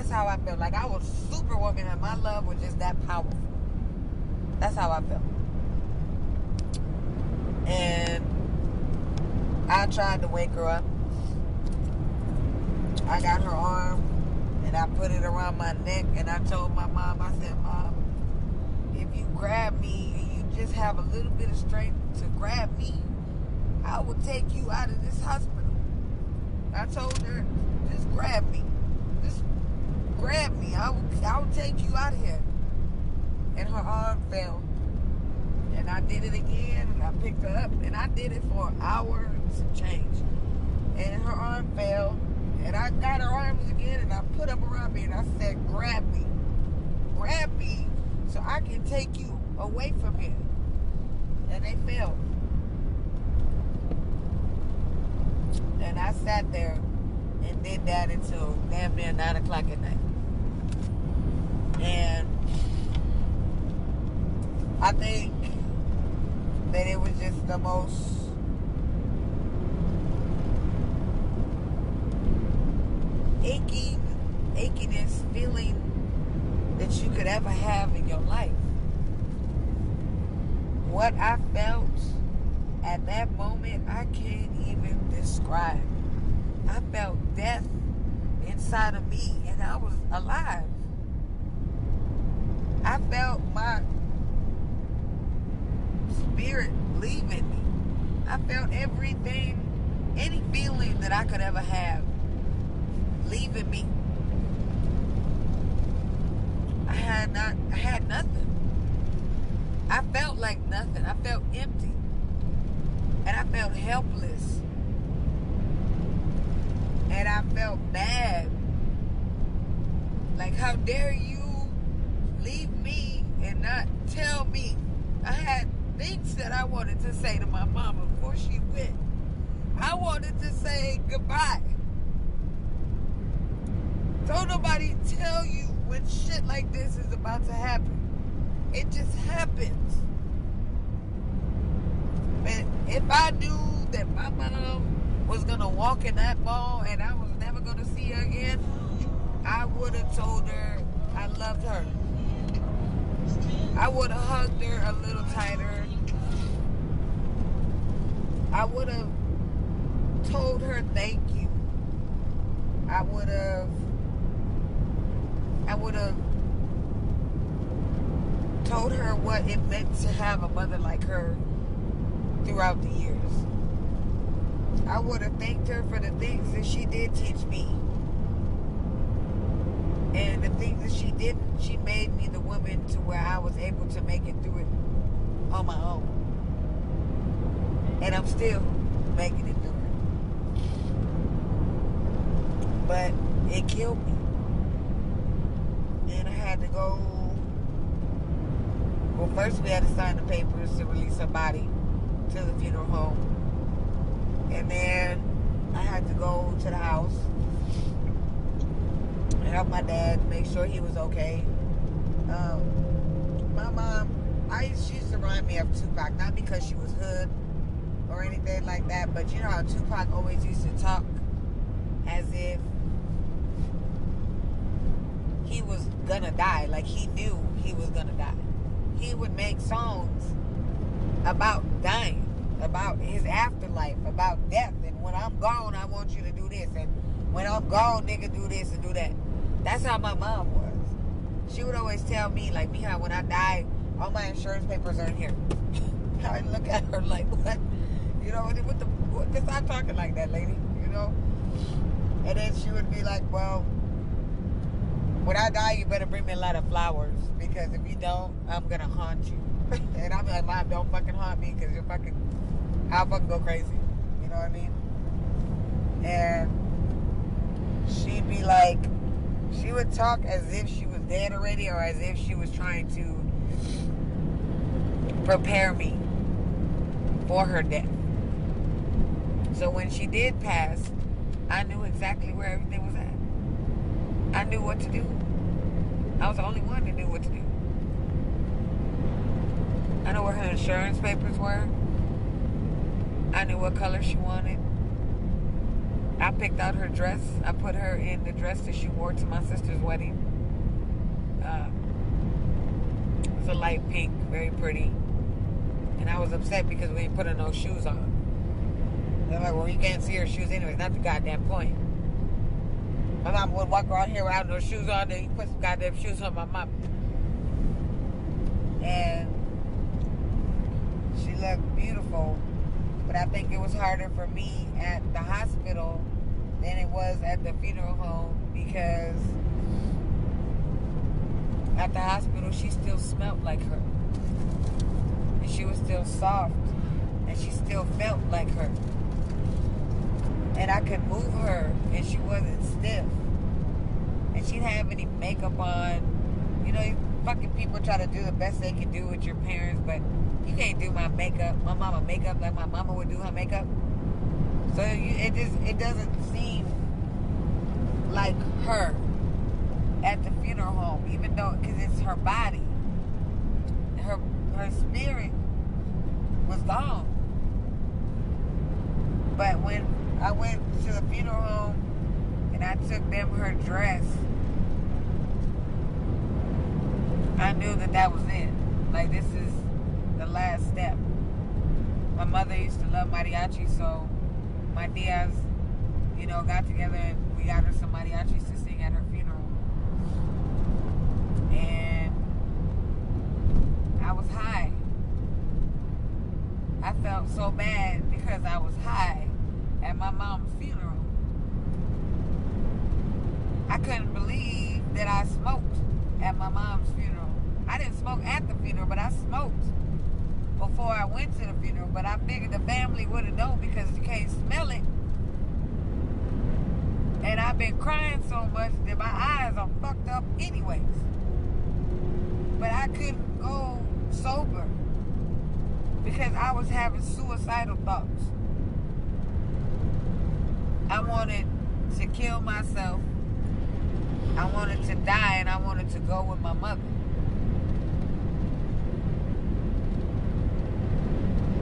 That's how I felt. Like I was superwoman and my love was just that powerful. That's how I felt. And I tried to wake her up. I got her arm and I put it around my neck and I told my mom, I said, Mom, if you grab me and you just have a little bit of strength to grab me, I will take you out of this hospital. I told her, just grab me. Just grab me. I will take you out of here. And her arm fell. And I did it again and I picked her up and I did it for an hour and some change. And her arm fell. And I got her arms again and I put them around me and I said, grab me. Grab me so I can take you away from here. And they fell. And I sat there and did that until damn near 9 o'clock at night. And I think that it was just the most achiness feeling that you could ever have in your life. What I felt at that moment, I can't even describe. I felt death inside of me and I was alive. I felt my spirit leaving me. I felt everything, any feeling that I could ever have leaving me. I had nothing. I felt like nothing. I felt empty. And I felt helpless. And I felt bad. Like, how dare you leave me and not tell me? I had things that I wanted to say to my mama before she went. I wanted to say goodbye. Don't nobody tell you when shit like this is about to happen. It just happens. But if I knew that my mom was going to walk in that mall and I was never going to see her again, I would have told her I loved her. I would have hugged her a little tighter. I would have told her thank you. I would have told her what it meant to have a mother like her throughout the years. I would have thanked her for the things that she did teach me. And the things that she didn't, she made me the woman to where I was able to make it through it on my own. And I'm still making it through it. But it killed me. And I had to go. Well, first we had to sign the papers to release her body to the funeral home. And then I had to go to the house and help my dad make sure he was okay. My mom, she used to remind me of Tupac, not because she was hood or anything like that, but you know how Tupac always used to talk as if he was gonna die, like he knew he was gonna die. He would make songs about dying, about his afterlife, about death, and when I'm gone, I want you to do this, and when I'm gone, nigga, do this and do that. That's how my mom was. She would always tell me, like, Mija, when I die, all my insurance papers are in here. I look at her like, what? You know, just stop talking like that, lady, you know? And then she would be like, well, when I die, you better bring me a lot of flowers, because if you don't, I'm gonna haunt you. And I'm like, Mom, don't fucking haunt me, because I'll fucking go crazy. You know what I mean? And she'd be like, she would talk as if she was dead already, or as if she was trying to prepare me for her death. So when she did pass, I knew exactly where everything was at. I knew what to do. I was the only one that knew what to do. I knew where her insurance papers were. I knew what color she wanted. I picked out her dress. I put her in the dress that she wore to my sister's wedding. Uh, it's a light pink, very pretty. And I was upset because we didn't put her no shoes on. They're like, well, you can't see her shoes anyways. Not the goddamn point. My mom would walk around here without no shoes on. Then you put some goddamn shoes on my mom. And she looked beautiful. But I think it was harder for me at the hospital than it was at the funeral home, because at the hospital she still smelled like her. And she was still soft. And she still felt like her. And I could move her and she wasn't stiff. And she didn't have any makeup on. You know, fucking people try to do the best they can do with your parents, but you can't do my makeup, my mama makeup like my mama would do her makeup. So it doesn't seem like her at the funeral home, even though, because it's her body. Her spirit was gone. But when I went to the funeral home and I took them her dress, I knew that was it. Like, this is the last step. My mother used to love mariachi, so my tias, you know, got together and we got her some mariachis to sing at her funeral. And I was high. I felt so bad because I was high at my mom's funeral. I couldn't believe that I smoked at my mom's funeral. I didn't smoke at the funeral, but I smoked before I went to the funeral. But I figured the family wouldn't know because you can't smell it. And I've been crying so much that my eyes are fucked up anyways. But I couldn't go sober because I was having suicidal thoughts. I wanted to kill myself. I wanted to die, and I wanted to go with my mother.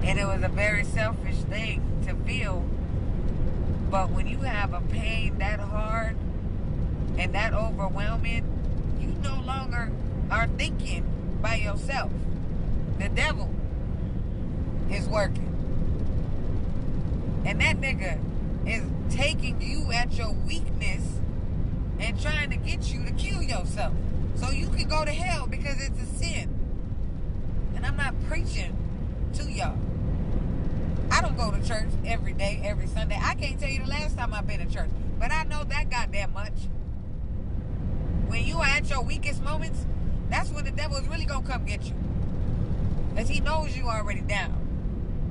And it was a very selfish thing to feel. But when you have a pain that hard and that overwhelming, you no longer are thinking by yourself. The devil is working. And that nigga is taking you at your weakness and trying to get you to kill yourself so you can go to hell because it's a sin. And I'm not preaching to y'all. I don't go to church every day, every Sunday. I can't tell you the last time I've been to church, but I know that goddamn much. When you are at your weakest moments, that's when the devil is really gonna come get you, because he knows you already down.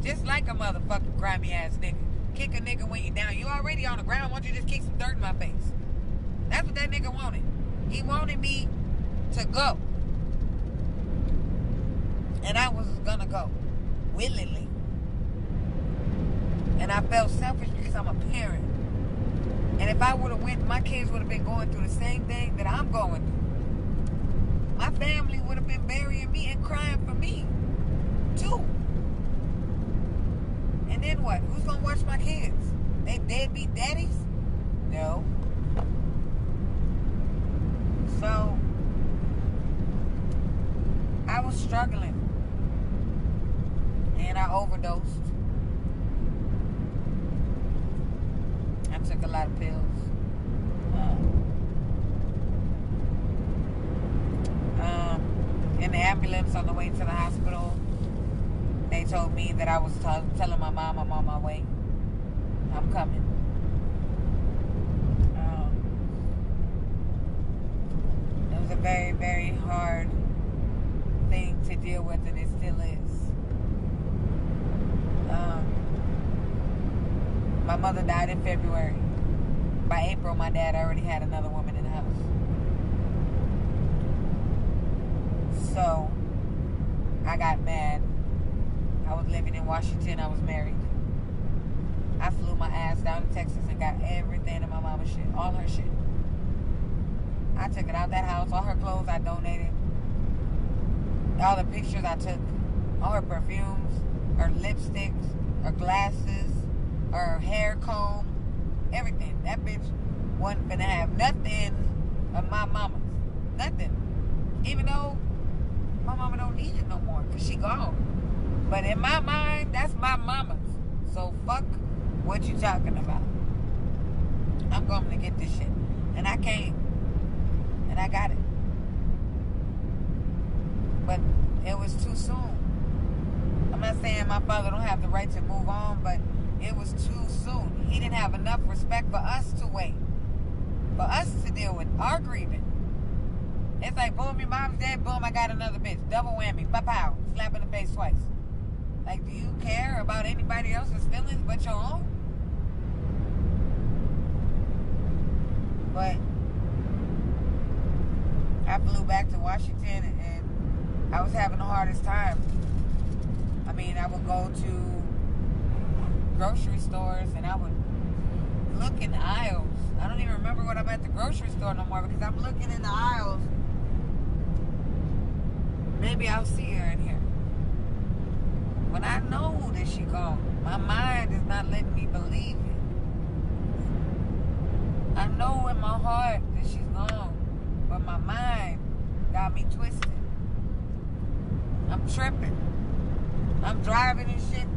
Just like a motherfucking grimy ass nigga. Kick a nigga when you down. You already on the ground. Why don't you just kick some dirt in my face? That's what that nigga wanted. He wanted me to go. And I was gonna go. Willingly. And I felt selfish because I'm a parent. And if I would have went, my kids would have been going through the same thing that I'm going through. My family would have been burying me and crying for me, too. And then what? Who's gonna watch my kids? They deadbeat daddies? No. So, I was struggling. And I overdosed. I took a lot of pills. In the ambulance on the way to the hospital, they told me that I was telling my mom I'm on my way. I'm coming. It was a very, very hard thing to deal with, and it still is. My mother died in February. By April, my dad already had another woman in the house. So, I got mad. I was living in Washington. I was married. I flew my ass down to Texas and got everything in my mama's shit. All her shit. I took it out that house. All her clothes I donated. All the pictures I took. All her perfumes. Her lipsticks. Her glasses. Her hair comb. everything. That bitch wasn't finna have nothing of my mama's. Nothing. Even though my mama don't need it no more because she gone. But in my mind, that's my mama's. So fuck what you talking about. I'm going to get this shit. And I can't. And I got it. But it was too soon. I'm not saying my father don't have the right to move on, but it was too soon. He didn't have enough respect for us to wait. For us to deal with our grieving. It's like, boom, your mom's dead, boom, I got another bitch. Double whammy, pow, slap in the face twice. Like, do you care about anybody else's feelings but your own? But I flew back to Washington and I was having the hardest time. I mean, I would go to grocery stores and I would look in the aisles. I don't even remember when I'm at the grocery store no more because I'm looking in the aisles. Maybe I'll see her in here. When I know that she gone, my mind is not letting me believe it. I know in my heart that she's gone, but my mind got me twisted. I'm tripping. I'm driving and shit,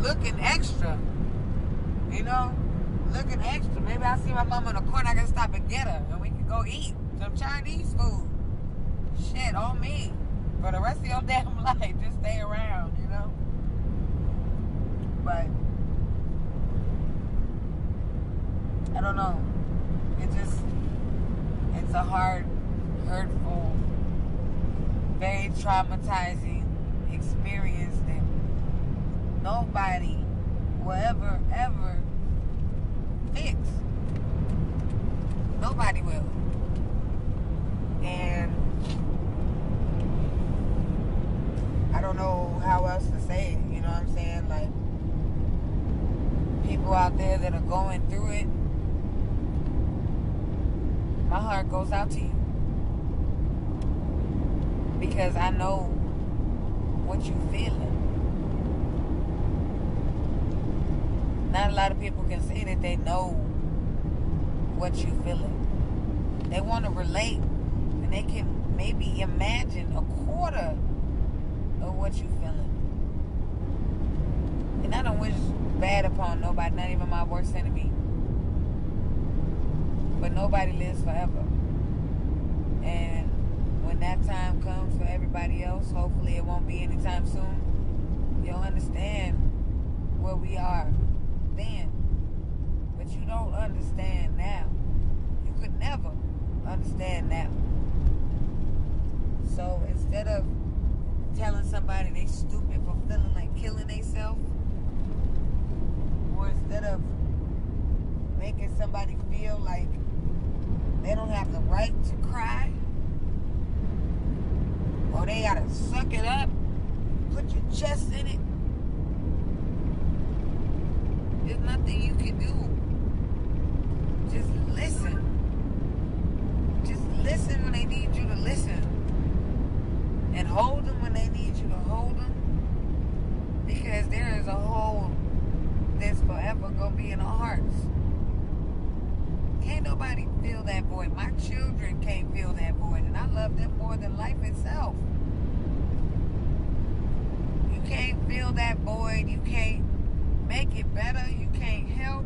looking extra, you know, looking extra. Maybe I see my mama in the corner, I can stop and get her, and we can go eat some Chinese food. Shit, on me. For the rest of your damn life, just stay around, you know. But I don't know. It's a hard, hurtful, very traumatizing experience that nobody will ever fix. Nobody will. And I don't know how else to say it, you know what I'm saying? Like, people out there that are going through it, my heart goes out to you. Because I know what you're feeling. Not a lot of people can say that they know what you're feeling. They want to relate, and they can maybe imagine a quarter of what you're feeling. And I don't wish bad upon nobody, not even my worst enemy. But nobody lives forever. And when that time comes for everybody else, hopefully it won't be anytime soon, you'll understand where we are then. But you don't understand now. You could never understand now. So instead of telling somebody they stupid for feeling like killing themselves, or instead of making somebody feel like they don't have the right to cry, or they gotta suck it up, put your chest in it, there's nothing you can do. Just listen. Just listen when they need you to listen. And hold them when they need you to hold them. Because there is a hole that's forever gonna be in our hearts. Can't nobody fill that void. My children can't fill that void. And I love them more than life itself. You can't fill that void. You can't make it better. You can't help.